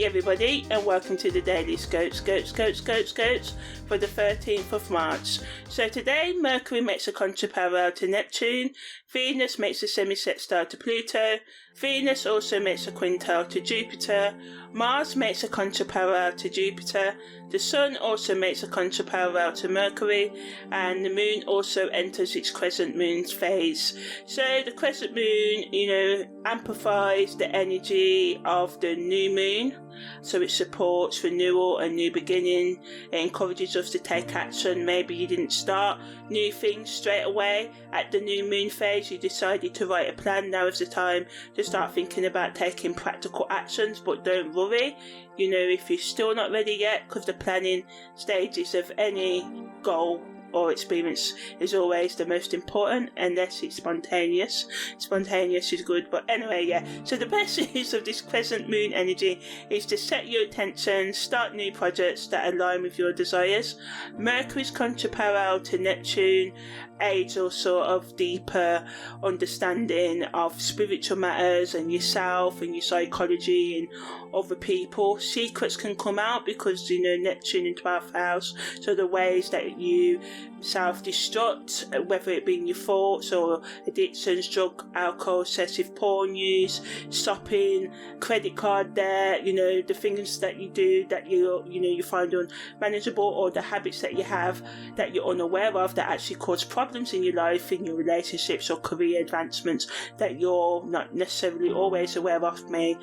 everybody, and welcome to the Daily Scopes for the 13th of March. So today Mercury makes a contra-parallel to Neptune, Venus makes a semi-sextile to Pluto, Venus also makes a quintile to Jupiter, Mars makes a contra-parallel to Jupiter, the Sun also makes a contra-parallel to Mercury, and the Moon also enters its crescent moon phase. So the crescent moon, amplifies the energy of the new moon. So it supports renewal and new beginning. It encourages us to take action. Maybe you didn't start new things straight away at the new moon phase. You decided to write a plan. Now is the time to start thinking about taking practical actions, but don't worry. If you're still not ready yet, because the planning stages of any goal or experience is always the most important, unless it's spontaneous. Spontaneous is good, but anyway, yeah. So the best use of this crescent moon energy is to set your intention, start new projects that align with your desires. Mercury's contra-parallel to Neptune aids a sort of deeper understanding of spiritual matters and yourself and your psychology and other people. Secrets can come out because Neptune in 12th house, so the ways that you self-destruct, whether it be in your thoughts or addictions, drug, alcohol, excessive porn use, shopping, credit card debt, the things that you do that you find unmanageable, or the habits that you have that you're unaware of that actually cause problems in your life, in your relationships or career advancements that you're not necessarily always aware of may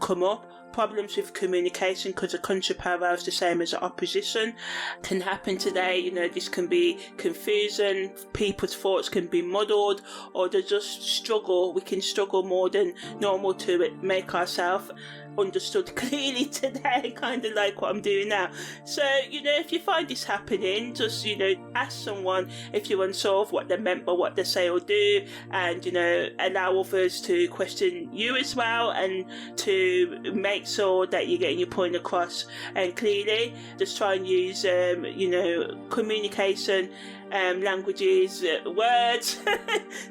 come up. Problems with communication, because a contra-parallel is the same as an opposition, can happen today. This can be confusion, people's thoughts can be muddled, or they just struggle. We can struggle more than normal to make ourselves understood clearly today, kind of like what I'm doing now. So if you find this happening, just ask someone if you're unsure of what they meant by what they say or do, and allow others to question you as well, and to make sure that you're getting your point across and clearly. Just try and use communication languages, words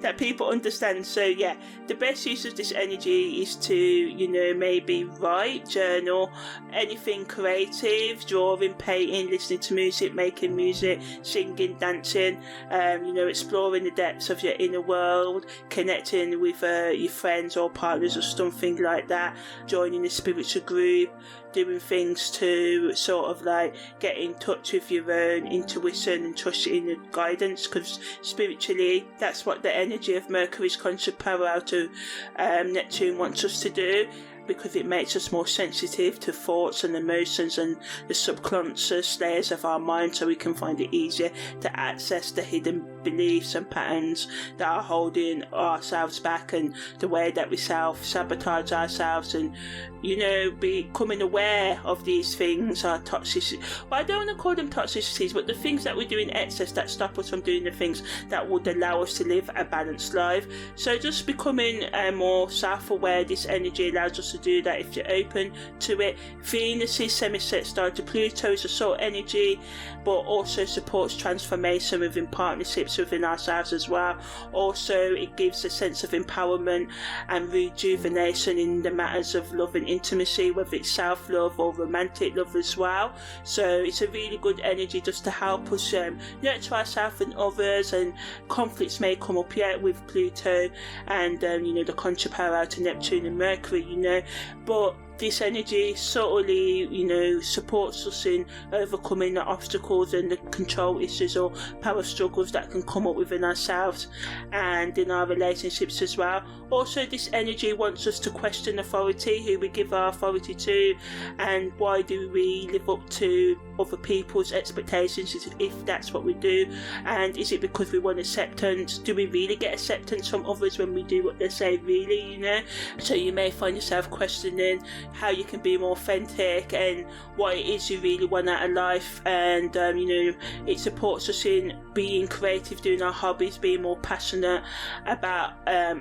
that people understand. So yeah, the best use of this energy is to maybe write, journal, anything creative, drawing, painting, listening to music, making music, singing, dancing, exploring the depths of your inner world, connecting with your friends or partners or something like that, joining a spiritual group, doing things to sort of like get in touch with your own intuition and trust in the guidance, because spiritually that's what the energy of Mercury's contra-parallel to Neptune wants us to do, because it makes us more sensitive to thoughts and emotions and the subconscious layers of our mind, so we can find it easier to access the hidden beliefs and patterns that are holding ourselves back, and the way that we self-sabotage ourselves, and becoming aware of these things, our toxicity. Well, I don't want to call them toxicities, but the things that we do in excess that stop us from doing the things that would allow us to live a balanced life. So just becoming more self-aware, this energy allows us to do that if you're open to it. Venus is semi-sextile to Pluto, is a soul energy, but also supports transformation within partnerships within ourselves as well. Also, it gives a sense of empowerment and rejuvenation in the matters of love and intimacy, whether it's self-love or romantic love as well. So it's a really good energy just to help us nurture ourselves and others, and conflicts may come up yet with Pluto and the contra-parallel to Neptune and Mercury, but this energy subtly, supports us in overcoming the obstacles and the control issues or power struggles that can come up within ourselves and in our relationships as well. Also, this energy wants us to question authority, who we give our authority to, and why do we live up to other people's expectations if that's what we do, and is it because we want acceptance? Do we really get acceptance from others when we do what they say, really? So you may find yourself questioning how you can be more authentic and what it is you really want out of life, and it supports us in being creative, doing our hobbies, being more passionate about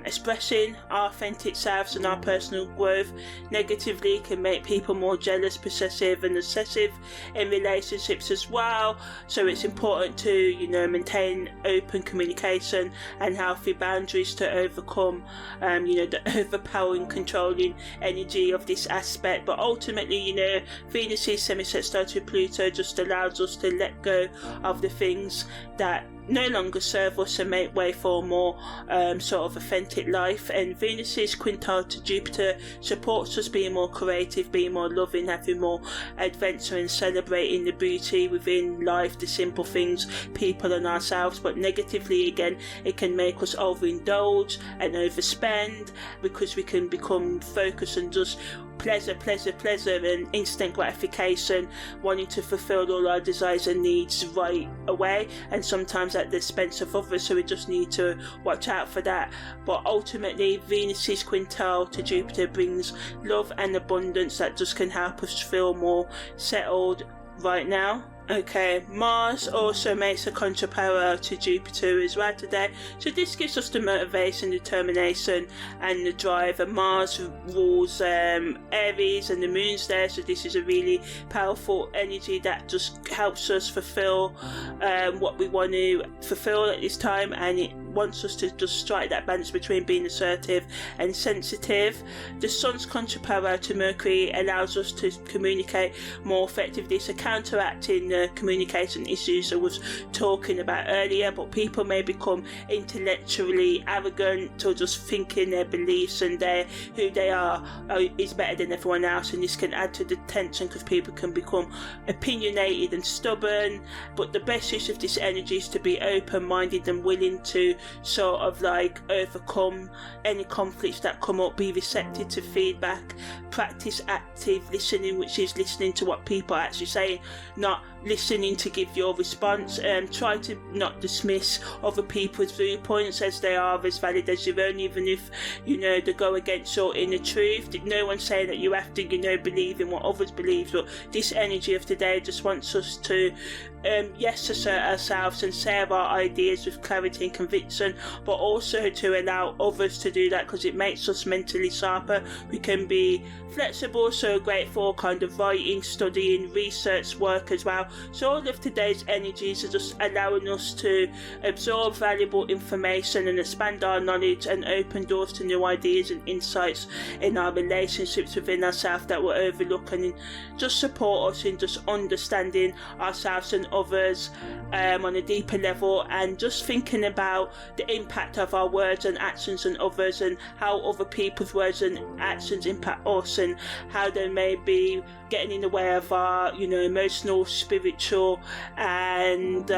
expressing our authentic selves and our personal growth. Negatively can make people more jealous, possessive and obsessive in relationships as well, so it's important to maintain open communication and healthy boundaries to overcome the overpowering, controlling energy of this aspect, but ultimately, you know, Venus is semi-sextile to Pluto just allows us to let go of the things that no longer serve us and make way for a more sort of authentic life. And Venus's quintile to Jupiter supports us being more creative, being more loving, having more adventure and celebrating the beauty within life, the simple things, people and ourselves. But negatively, again, it can make us overindulge and overspend, because we can become focused and just pleasure and instant gratification, wanting to fulfill all our desires and needs right away, and sometimes at the expense of others, so we just need to watch out for that. But ultimately, Venus's quintile to Jupiter brings love and abundance that just can help us feel more settled right now. Okay, Mars also makes a contraparallel to Jupiter as well today, so this gives us the motivation, determination and the drive. And Mars rules Aries and the moon's there, so this is a really powerful energy that just helps us fulfill what we want to fulfill at this time, and it wants us to just strike that balance between being assertive and sensitive. The Sun's contraparallel to Mercury allows us to communicate more effectively, so counteracting the communication issues I was talking about earlier. But people may become intellectually arrogant, or just thinking their beliefs and who they are is better than everyone else, and this can add to the tension because people can become opinionated and stubborn. But the best use of this energy is to be open-minded and willing to sort of like overcome any conflicts that come up, be receptive to feedback, practice active listening, which is listening to what people are actually saying, not listening to give your response. Try to not dismiss other people's viewpoints as they are as valid as your own, even if, you know, they go against your inner truth. No one's saying that you have to, you know, believe in what others believe, but this energy of today just wants us to assert ourselves and say our ideas with clarity and conviction, but also to allow others to do that, because it makes us mentally sharper. We can be flexible, so great for kind of writing, studying, research work as well. So all of today's energies are just allowing us to absorb valuable information and expand our knowledge and open doors to new ideas and insights in our relationships within ourselves that we're overlooking, and just support us in just understanding ourselves and others on a deeper level, and just thinking about the impact of our words and actions on others, and how other people's words and actions impact us, and how they may be getting in the way of our, you know, emotional, spiritual and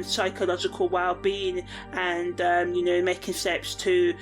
psychological well-being, and you know, making steps to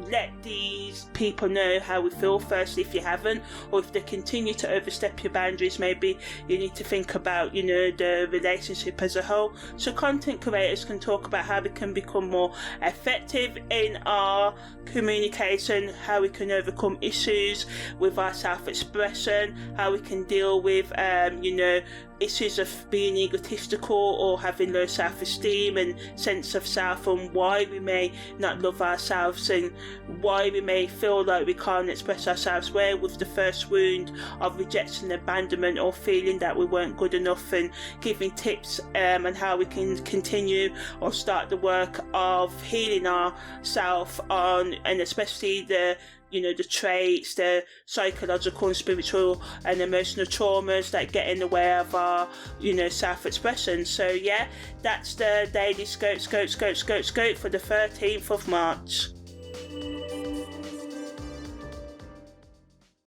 let these people know how we feel firstly, if you haven't, or if they continue to overstep your boundaries, maybe you need to think about, you know, the relationship as a whole. So content creators can talk about how we can become more effective in our communication, how we can overcome issues with our self-expression, how we can deal with you know, issues of being egotistical or having low self-esteem and sense of self, and why we may not love ourselves, and why we may feel like we can't express ourselves, where with the first wound of rejection, abandonment, or feeling that we weren't good enough, and giving tips and how we can continue or start the work of healing ourselves on, and especially the, you know, the traits, the psychological and spiritual and emotional traumas that get in the way of our, you know, self-expression. So yeah, that's the daily scope for the 13th of March.